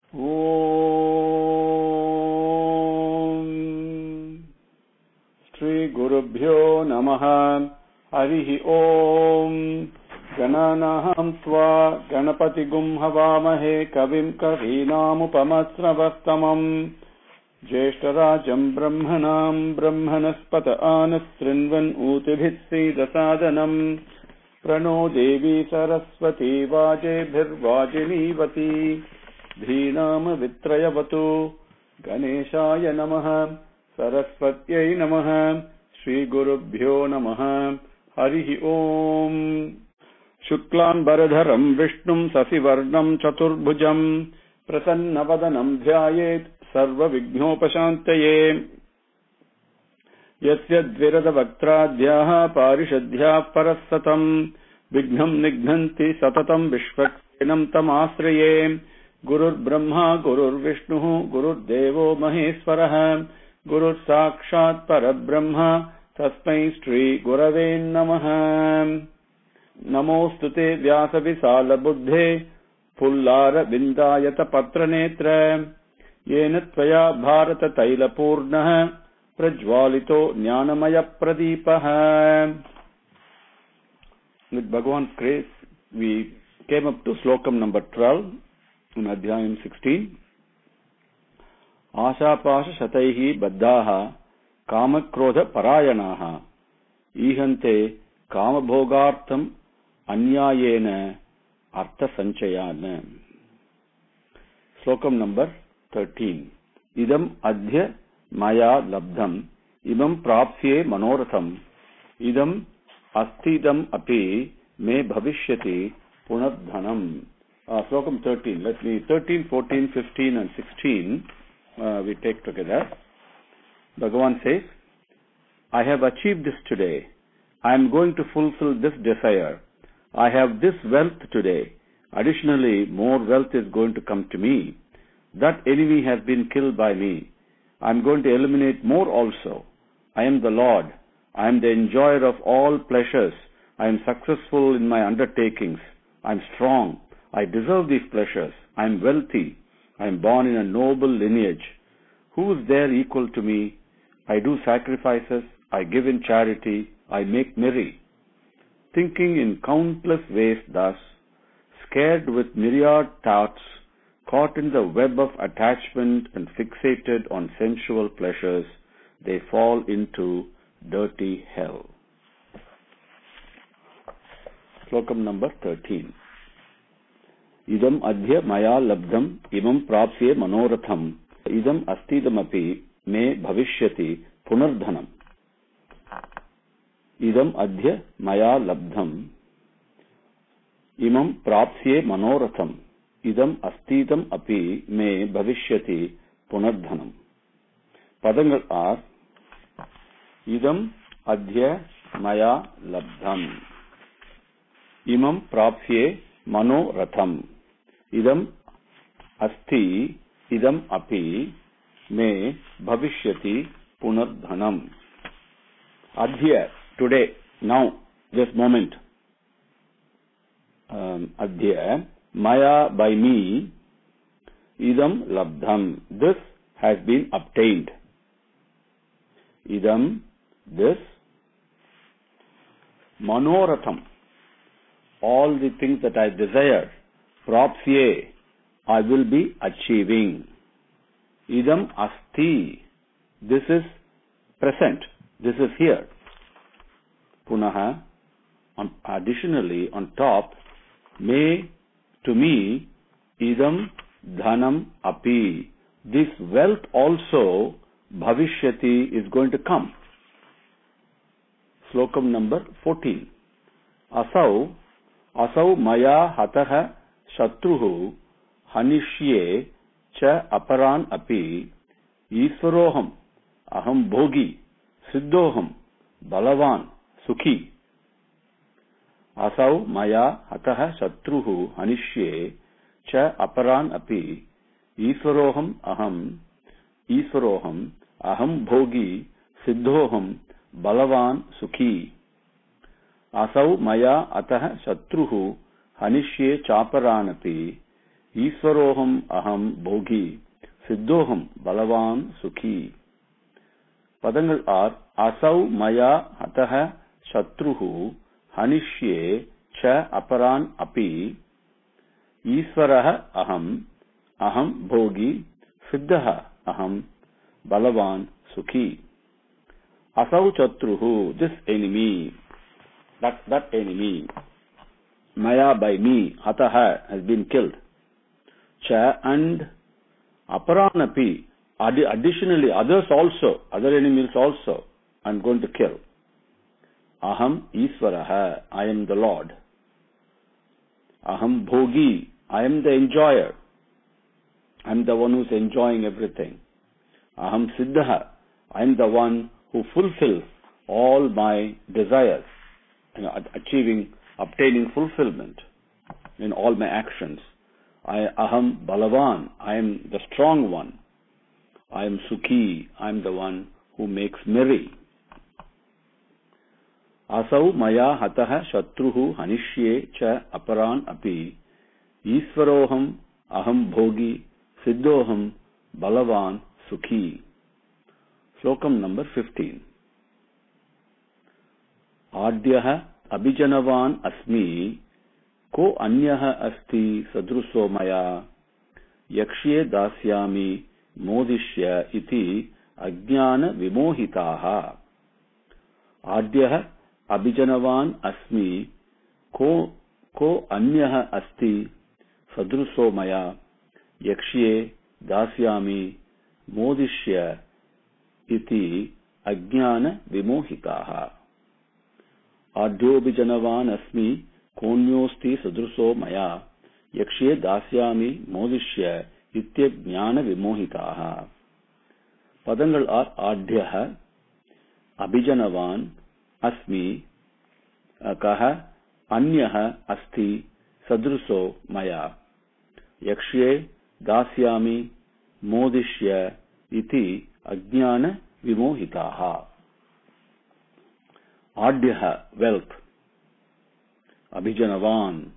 ఓం శ్రీ గురుభ్యో నమః. హరి ఓం. గణానాం త్వా గణపతిగుం హవామహే కవిం కవీనాముపమస్రవస్తమం జ్యేష్ఠరాజం బ్రహ్మణాం బ్రహ్మణస్పత ఆనశృణ్వన్ ఊతిభిః సీదసాదనం ప్రణో దేవీ సరస్వతీ వాజేభిర్వాజినీవతి ధీనామ విత్రయవతు. గణేశాయ నమః. సరస్వత్యై నమః. శ్రీ గురుభ్యో నమః. హరి ఓం. శుక్లాంబరధరం విష్ణుం శశివర్ణం చతుర్భుజం ప్రసన్నవదనం ధ్యాయేత్ సర్వవిఘ్నోపశాంతయే. యస్య ద్విరదవక్త్రాద్యాః పారిషద్యాః పరస్సతం విఘ్నం నిఘ్నంతి సతతం విశ్వక్సేనం తమాశ్రయే. గురుర్బ్రహ్మా గురుర్విష్ణుః గురుర్దేవో మహేశ్వరः గురుర్ సాక్షాత్ పరబ్రహ్మ తస్మై శ్రీ గురవే నమః. నమోస్తుతే వ్యాస విశాల బుద్ధే పుల్లారవిందాయత పత్రనేత్ర येन त्वया Bharat तैलपूर्णः प्रज्वालितो ज्ञानमय प्रदीपः. With Bhagavan's grace, we came up to slokam number 12 in Adhyayam 16. Ashapasha shataihi baddhaha kamakrodha parayanaha ihante kamabhogartham anyayena artha sanchayana. Slokam number 13. Idam adhya maya labdham imam prapsye manoratham idam astidam api me bhavishyati punadhanam. Slokam 13. Let me 13, 14, 15 and 16 we take together. Bhagavan says, I have achieved this today. I am going to fulfill this desire. I have this wealth today. Additionally, more wealth is going to come to me. That enemy has been killed by me. I am going to eliminate more also. I am the Lord. I am the enjoyer of all pleasures. I am successful in my undertakings. I am strong. I deserve these pleasures. I am wealthy. I am born in a noble lineage. Who is there equal to me? I do sacrifices. I give in charity. I make merry. Thinking in countless ways thus, scared with myriad thoughts, caught in the web of attachment and fixated on sensual pleasures, they fall into dirty hell. Slokam number 13. Idam adhya maya labdham imam prapsye manoratham idam astidamapi me bhavishyati punardhanam. Idam adhya maya labdham imam prapsye manoratham idam astidam api me bhavishyati punardhanam. Padangal are idam adhya maya labdham imam prapsye manoratham idam asti idam api me bhavishyati punardhanam. Adhya, today, now, this moment. Adhya, maya, by me, idam labdham, this has been obtained. Idam, this, manoratham, all the things that I desire, prapsye, I will be achieving. Idam asti, this is present, this is here. Punaha, additionally, on top, to me, idam dhanam api, this wealth also, bhavishyati, is going to come. Slokam number 14. Asau maya hataha shatruhu hanishye cha aparan api isvaroham aham bhogi siddhoham balavan sukhi. Asau maya hataha shatruhu hanishye cha aparan api isvaroham aham bhogi siddhoham balavan sukhi. Asau maya atah shatruhu hanishye chaparanapi Iswaroham aham bhogi siddhoham balavan sukhi. Padangal are asau maya hataha shatruhu hanishye cha aparan api Iswaraha aham bhogi siddhaha aham balavan sukhi. Asau chatruhu, this enemy, that enemy, maya by me, hataha has been killed. Cha and aparanapi, additionally others also, other enemies also, I'm going to kill. Aham Iswaraha, I am the Lord. Aham bhogi, I am the enjoyer. I am the one who's enjoying everything. Aham siddhaha, I am the one who fulfills all my desires, obtaining fulfillment in all my actions. Aham balavan, I am the strong one. I am sukhi, I am the one who makes merry. Asau maya hataha shatruhu hanishye cha aparan api Iswaroham aham bhogi siddhoham balavan sukhi. Slokam number 15. Adyaha abhijanavan asmi ko anyaha asti sadruso maya yakshye dasyami modishya iti ajnana vimohitaha. Adyaha abhijanavan asmi ko anyaha asti sadruso maya yakshye dasyami modishya iti ajnana vimohitaha. Adhyobhijanavan asmi konyosti sadruso maya yakshye dasyami modishya ityajnana vimohitaha. Padangal are adhyaha, abhijanavan, asmi, kaha, anyaha, asti, sadruso, maya, yakshye, dasyami, modishya, iti, ajnana, vimohitaha. Adhyaha, wealth. Abhijanavan,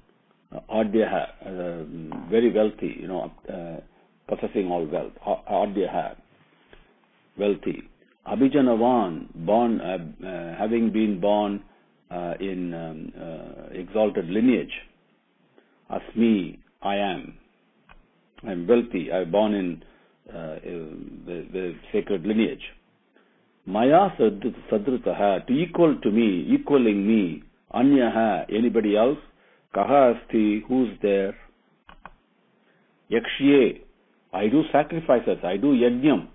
adhyaha, very wealthy, possessing all wealth. Adhyaha, wealthy. Abhijanavan, born, having been born in exalted lineage. Asmi, I am. I am wealthy. I am born in the sacred lineage. Maya sadrutaha, to equal to me, equaling me. Anyaha, anybody else? Kaha asti, who's there? Yakshye, I do sacrifices, I do yajnam.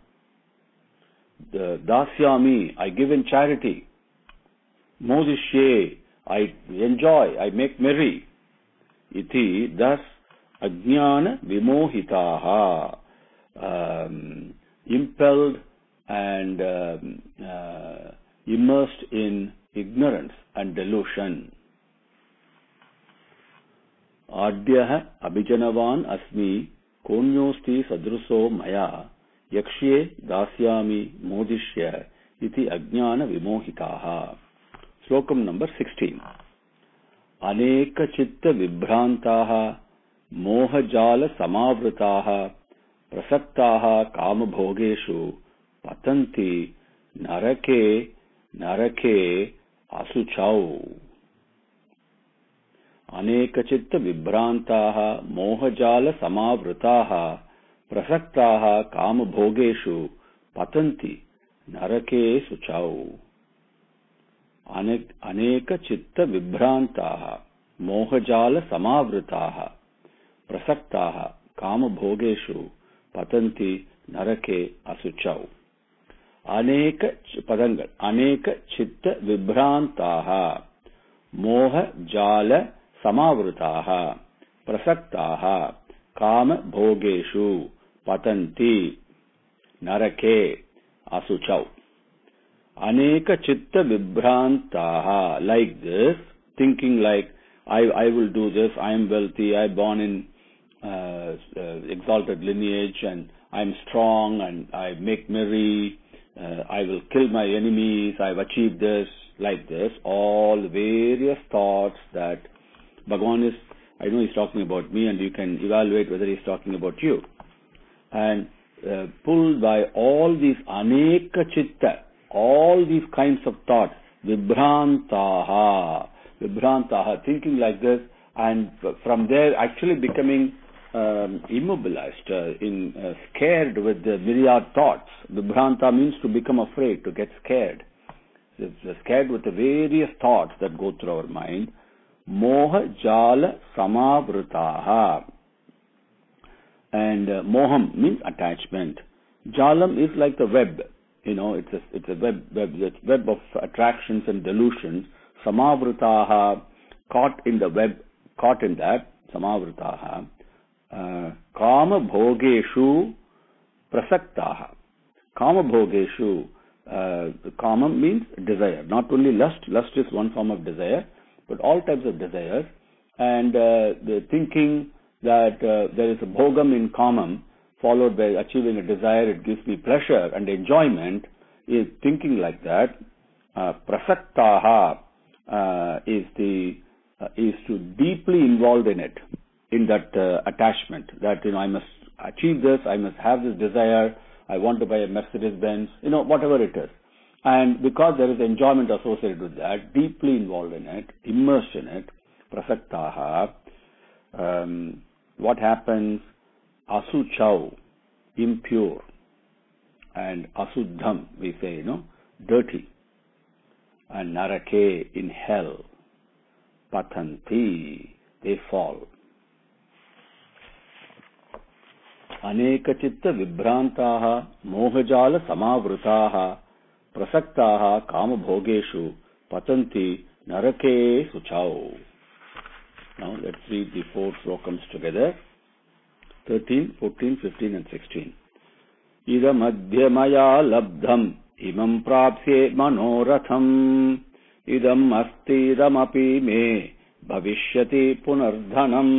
Dasyami, I give in charity. Modishye, I enjoy, I make merry. Iti, thus, ajnana vimohitaha, impelled and immersed in ignorance and delusion. Adhyaha abhijanavan asmi konyosti sadruso maya yakshye dasyami modishya iti ajnana vimohitaha. Slokam number 16. Aneka chitta vibhrantaha mohajala samavrataha prasaktaha kama bhogeshu patanti narake asuchau. Aneka chitta vibhrantaha mohajala samavrataha prasaktaha kama bhogeshu patanti narake suchau. Aneka chitta vibhrantaha mohajala samavrataha prasaktaha kama bhogeshu patanti narake asuchau. Aneka padangal, aneka chitta vibhrantaha moha jala samavrataha prasaktaha kama bhogeshu patanti narake asuchau. Aneka chitta vibhrantaha, like this, thinking like, I will do this, I am wealthy, I am born in exalted lineage, and I am strong, and I make merry, I will kill my enemies, I have achieved this, like this, all various thoughts that Bhagavan is I know he's talking about me, and you can evaluate whether he's talking about you. And pulled by all these aneka chitta, all these kinds of thoughts, vibhrantaha, thinking like this, and from there actually becoming immobilized, scared with the myriad thoughts. Vibhranta means to become afraid, to get scared. Scared with the various thoughts that go through our mind. Moha jala samavrutaha. And moham means attachment. Jalam is like the web. It's a web of attractions and delusions. Samavrutaha, caught in the web, caught in that. Samavrutaha. Kama bhogeshu prasaktaha. Kama bhogeshu. Kama means desire. Not only lust. Lust is one form of desire, but all types of desires. And the thinking that there is a bhogam in kamam, followed by achieving a desire, it gives me pleasure and enjoyment, is thinking like that. Prasaktaha is to deeply involved in it, in that attachment, that I must achieve this, I must have this desire, I want to buy a Mercedes-Benz, whatever it is. And because there is enjoyment associated with that, deeply involved in it, immersed in it, prasaktaha, what happens? Asuchau, impure, and asuddham, we say, dirty, and narake, in hell, patanti, they fall. Aneka chitta vibhrantaha, mohajala samavrutaha, prasaktaha, kama bhogeshu, patanti, narake suchau. Now let's read the 4 slokams together. 13, 14, 15 and 16. Idam adhyamaya labdham imam prapsye manoratham idam asti idamapi me bhavishyati punardhanam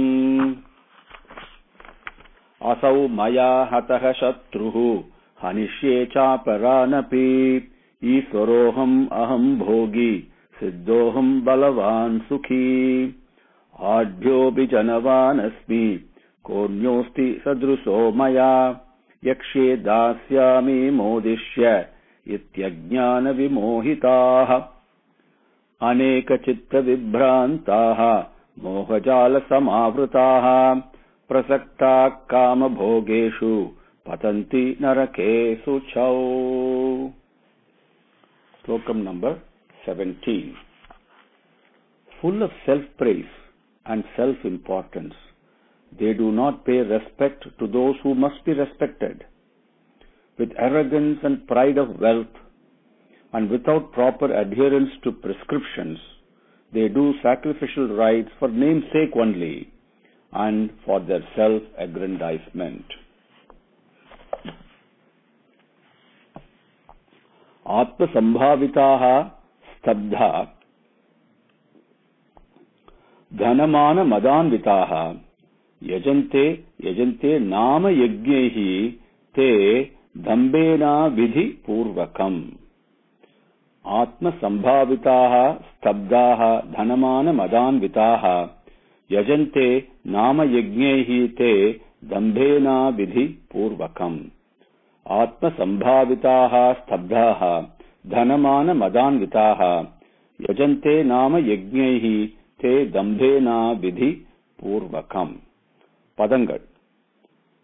asau maya hatah shatruhu hanishye chaparanapi iswaroham aham bhogi siddhoham balavan sukhi Adhyo bijanavan asmi kornyosti sadruso maya yakshe dasyami modishya ityajnana vimohitaha aneka chitta vibhrantaha mohajala samavrutaha prasakta kama bhogeshu patanti narake suchau. Slokam number 17. Full of self-praise and self-importance, they do not pay respect to those who must be respected. With arrogance and pride of wealth, and without proper adherence to prescriptions, they do sacrificial rites for namesake only, and for their self-aggrandizement. Atma-sambhavitaha stabdha dhanamana madanvitaha yajante nama yajnehi te dhambena vidhi purvakam. Atma sambhavitaha stabdaha dhanamana madanvitaha yajante nama yajnehi te dhambena vidhi purvakam. Atma sambhavitaha stabdaha dhanamana madanvitaha yajante nama yajnehi te dambena vidhi purvakam. Padangal.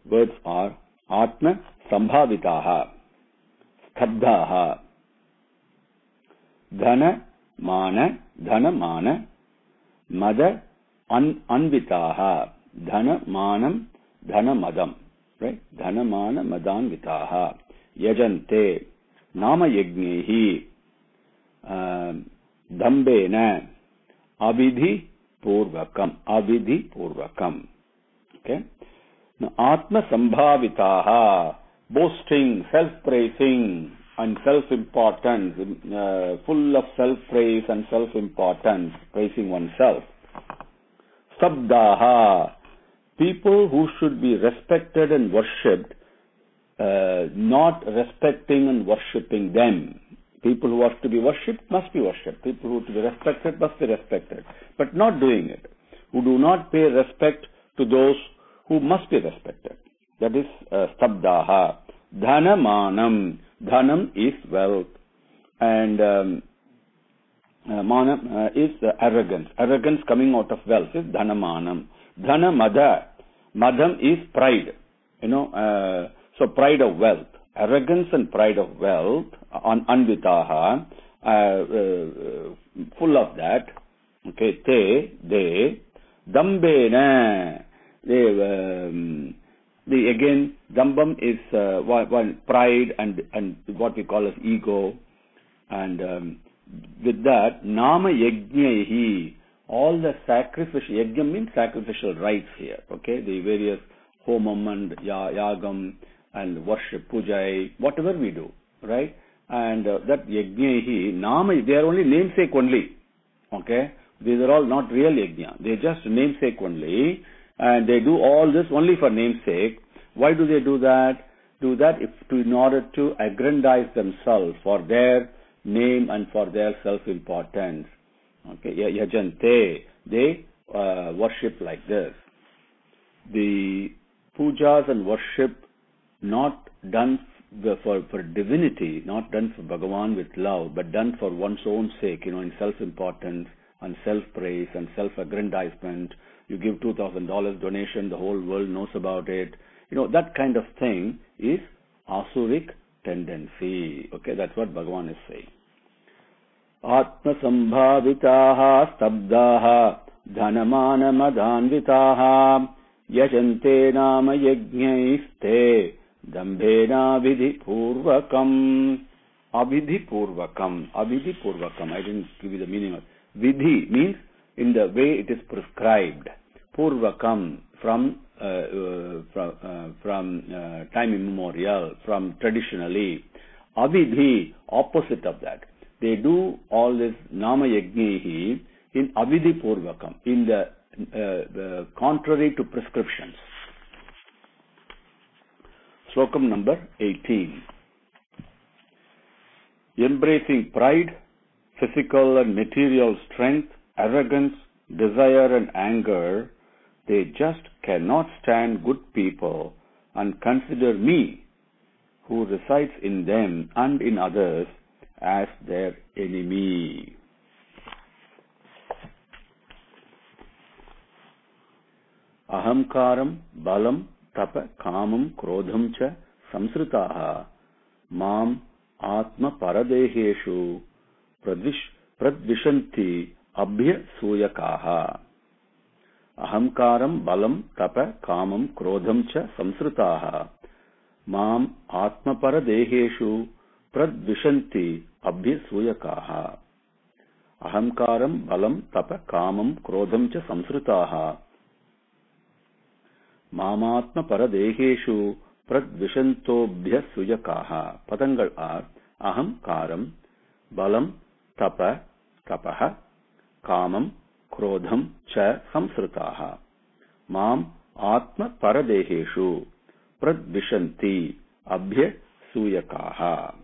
Words are Atma sambhavitaha, stabdaha, dhana mana, mada anvitaha, dhana manam, dhana madam, right? Dhana mana madanvitaha, yajante, nama yajnehi, dambena, avidhi purvakam. Okay. Now, Atma sambhavitaha, boasting, self-praising and self-importance, full of self-praise and self-importance, praising oneself. Sabdaha, people who should be respected and worshipped, not respecting and worshipping them. People who are to be worshipped must be worshipped. People who are to be respected must be respected, but not doing it. who do not pay respect to those who must be respected. That is stabdaha. Dhanamanam. Dhanam is wealth. And manam is arrogance. Arrogance coming out of wealth is dhanamanam. Dhanamada. Madam is pride. So pride of wealth. Arrogance and pride of wealth, anvitaha, full of that. Okay, they, dambena, again, dambam is one pride and what we call as ego. And with that, nama yajnahi, all the sacrificial, yajna means sacrificial rites here. Okay, the various homam and yagam and worship, puja, whatever we do, right? And that yajnahi, nama, they are only namesake only. Okay? These are all not real yajna. They are just namesake only. And they do all this only for namesake. Why do they do that? Do that in order to aggrandize themselves for their name and for their self-importance. Okay? Yajante, they worship like this. The pujas and worship not done for divinity, not done for Bhagavan with love, but done for one's own sake, in self-importance and self-praise and self-aggrandizement. You give $2,000 donation, the whole world knows about it. That kind of thing is asuric tendency. Okay, that's what Bhagavan is saying. Atma sambhavitaha stabdaha dhanamana madhanvitaha yajante nama yajnaiste dambena vidhi purvakam. Avidhi purvakam. Avidhi purvakam. I didn't give you the meaning of vidhi. Means in the way it is prescribed. Purvakam, from time immemorial, from traditionally. Avidhi, opposite of that. They do all this nama yajnehi in avidhi purvakam, in the contrary to prescriptions. Slokam number 18. Embracing pride, physical and material strength, arrogance, desire and anger, they just cannot stand good people and consider me, who resides in them and in others, as their enemy. Ahamkaram, balam, tapa, kamam, krodham cha, samsritaha, mam, atma paradeheshu, pradvishanti, abhya suyakaha. Ahamkaram, balam, tapa, kamam, krodham cha, samsritaha, mam, atma paradeheshu, pradvishanti, abhya suyakaha. Ahamkaram, balam, tapa, kamam, krodham cha, samsritaha, Mamatma paradeheshu pradvishantobhya suyakaha. Padangal are aham karam, balam, tapa, tapaha, kamam, krodham, cha, samsritaha. Mam atma paradeheshu pradvishanti abhya suyakaha.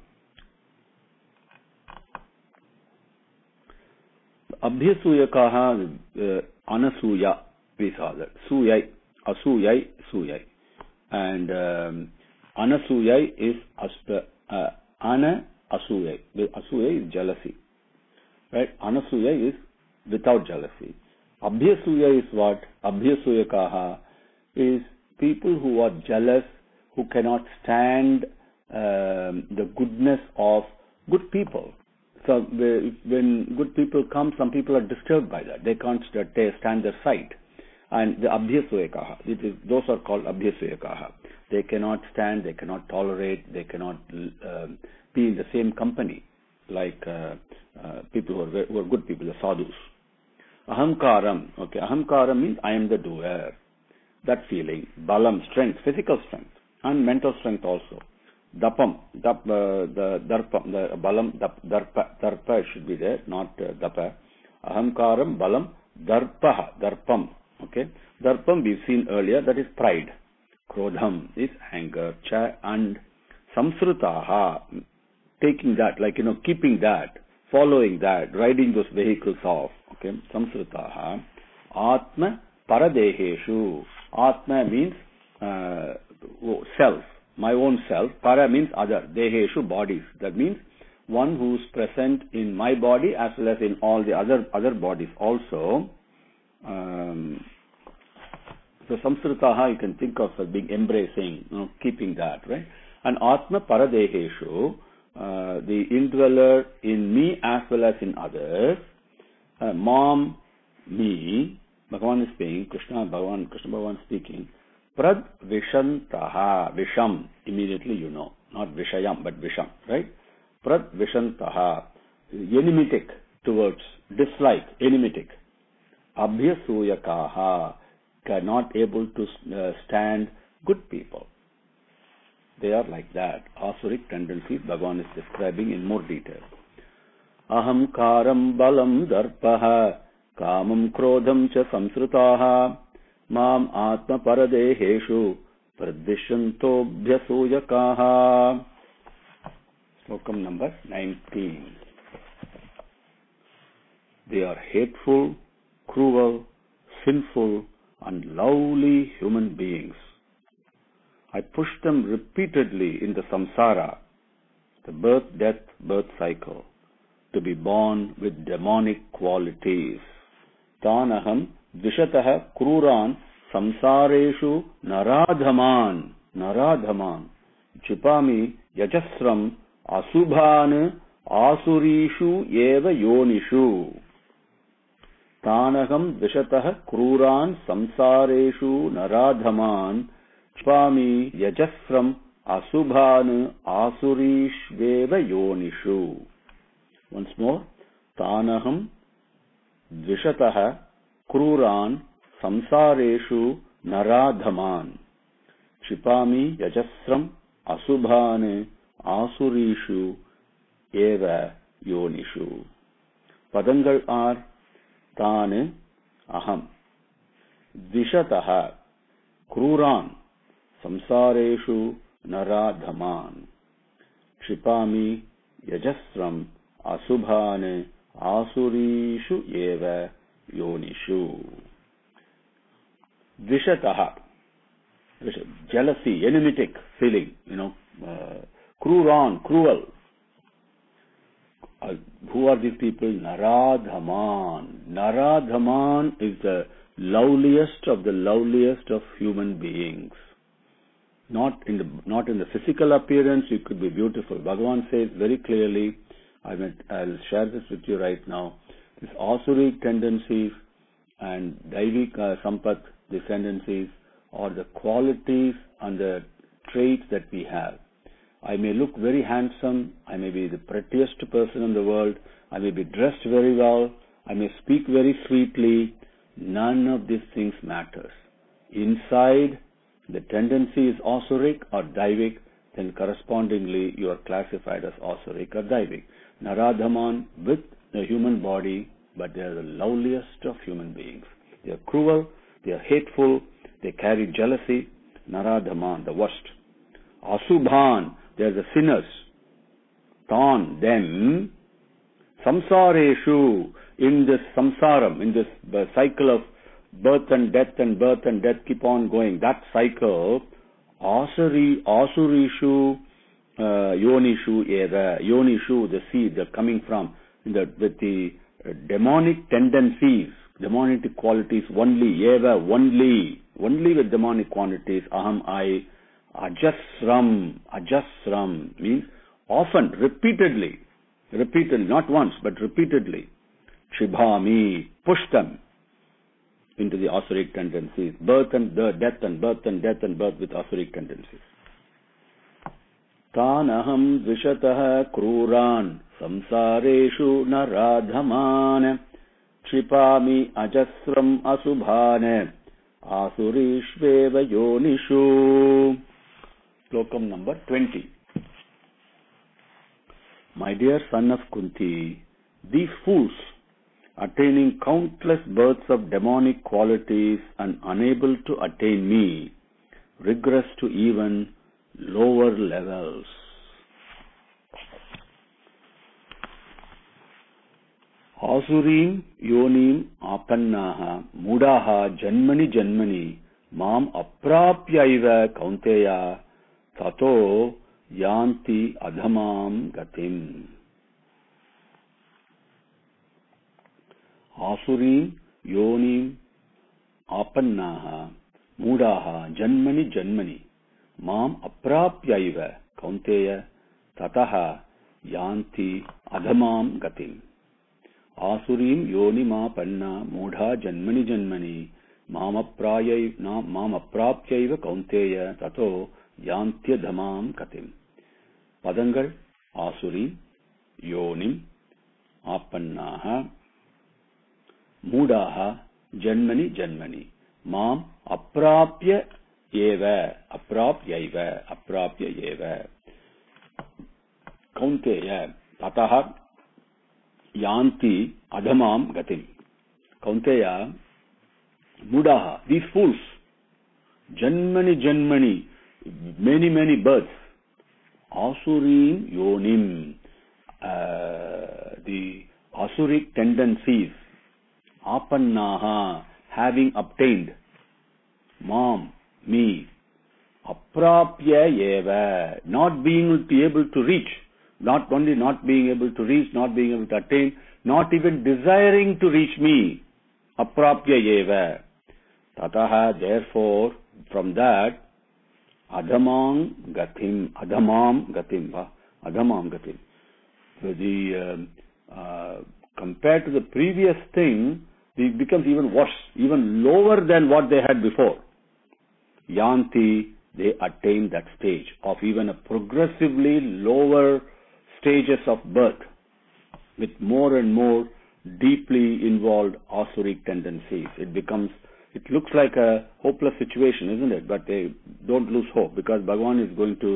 Abhya suyakaha, anasuya, we saw that. Suyai. Asuyai, suyai. And anasuyai is ana asuyai. Asuyai is jealousy. Right? Anasuyai is without jealousy. Abhyasuyai is what? Abhyasuyakaha is people who are jealous, who cannot stand the goodness of good people. So when good people come, some people are disturbed by that. They can't stand their sight. And the abhyasuyakaha, those are called abhyasuyakaha. They cannot stand, they cannot tolerate, they cannot be in the same company like people who are good people, the sadhus. Ahamkaram, okay, ahamkaram means I am the doer. That feeling. Balam, strength, physical strength, and mental strength also. Dapam, the darpam, the balam, darpa should be there, not dapa. Ahamkaram, balam, darpam. Okay, darpam we've seen earlier, that is pride. Krodham is anger, cha, and samsrutaha, taking that, like keeping that, following that, riding those vehicles off. Okay, samsrutaha, Atma paradeheshu. Atma means self, my own self. Para means other. Deheshu, bodies. That means one who is present in my body as well as in all the other bodies also. So Samskritaha you can think of as being embracing, keeping that, right? And Atma paradeheshu, the indweller in me as well as in others. Mom, me, Bhagavan is speaking, Krishna Bhagavan speaking. Prad Vishantaha, Visham, immediately you know, not Vishayam, but Visham, right? Prad Vishantaha, enemitic towards, dislike, enemitic. Abhyasuyakaha, not able to stand good people. They are like that. Asuric tendencies Bhagavan is describing in more detail. Aham karam balam darpaha kamam krodham cha samsrutaha mam atma paradeheshu pradvishantobhyasuyakaha. Slokam number 19. They are hateful, cruel, sinful and lovely human beings. I push them repeatedly in the samsara, the birth cycle, to be born with demonic qualities. Tanaham dvishataha kruran samsareshu naradhaman chipami yajasram asubhan asurishu eva yonishu. Tanaham dvishataha kruran samsareshu naradhaman chipami yajasram asubhan asurishveva yonishu. Once more. Tanaham dvishataha kruran samsareshu naradhaman chipami yajasram asubhan asurishu eva yonishu. Padangal are Tane aham dvishataha kruran samsareshu naradhaman chipami yajasram asubhane asurishu eva yonishu. Dvishataha, jealousy, enemitic feeling, kruran, cruel. Who are these people? Naradhaman. Naradhaman is the loveliest of the loveliest of human beings. Not in the physical appearance, you could be beautiful. Bhagavan says very clearly, I'll share this with you right now. These asuric tendencies and daivik sampat, these tendencies are the qualities and the traits that we have. I may look very handsome, I may be the prettiest person in the world, I may be dressed very well, I may speak very sweetly. None of these things matters. Inside, the tendency is asuric or daivik, then correspondingly you are classified as asuric or daivik. Naradhaman with the human body, but they are the loveliest of human beings. They are cruel, they are hateful, they carry jealousy. Naradhaman, the worst. Asubhan, they are the sinners. Tan, them. Samsareshu, in this samsaram, in this cycle of birth and death keep on going. That cycle, asurishu, yonishu eva. Yonishu, the seed, the coming from, with the demonic tendencies, demonic qualities only, eva, only with demonic qualities. Aham, I, ajasram means often, repeatedly, not once, but repeatedly. Shibhami, push them into the asuric tendencies. Birth and death and birth and death and birth with asuric tendencies. Tanaham dvishataha kruran samsareshu naradhaman Tripami ajasram asubhane asurishveva yonishu. Slokam number 20. My dear son of Kunti, these fools, attaining countless births of demonic qualities and unable to attain me, regress to even lower levels. ఆసురీం యోనిం ఆపన్నాః మూఢాః జన్మని జన్మని మాం అప్రాప్యైవ కౌంతేయ తతో యాంతి అధమాం గతిం. ఆసురీం యోనిం ఆపన్నాః మూఢాః జన్మని జన్మని మాం అప్రాప్యైవ కౌంతేయ తతః యాంతి అధమాం గతిం. ఆసురీం యోనిమాపన్నా మూఢా జన్మని జన్మని మామప్రాప్యైవ కౌంతేయ తతో యాంత్యధమాం గతిం. పదంగల్ ఆసురీం యోనిం ఆపన్నాః మూఢాః జన్మని జన్మని మాం అప్రాప్యైవ కౌంతేయ తతః యాంతి అధమాం గతిం. కౌంతేయ, మూఢాః, these fools, జన్మని జన్మని, many births, asurim yonim, the asuric tendencies, apannaha, having obtained, mam, me, aprapya eva, not being able to reach, not only not being able to reach, not being able to attain, not even desiring to reach me, aprapya eva. Tataha, therefore, from that, adhamam gatim. Compared to the previous thing, it becomes even worse, even lower than what they had before. Yanti, they attain that stage of even a progressively lower stages of birth, with more and more deeply involved asuric tendencies. It looks like a hopeless situation, isn't it? But they don't lose hope, because Bhagavan is going to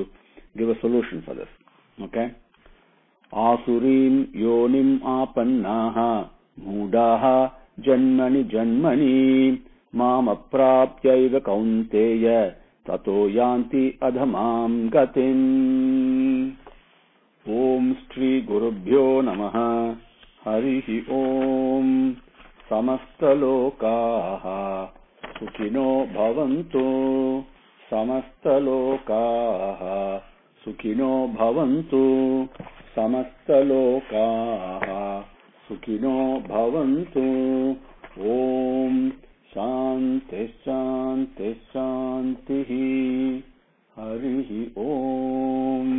give a solution for this. Okay? Asurim yonim apannaha moodaha janmani janmani mam aprapyaiva kaunteya tato yanti adhamam gatim. Om Shri Gurubhyo Namaha. Harihi Om. సమస్తలోకాః సుఖినో భవంతు. సమస్తలోకాః సుఖినో భవంతు. సమస్తలోకాః సుఖినో భవంతు. ఓం శాంతి శాంతి శాంతి. హరి ఓం.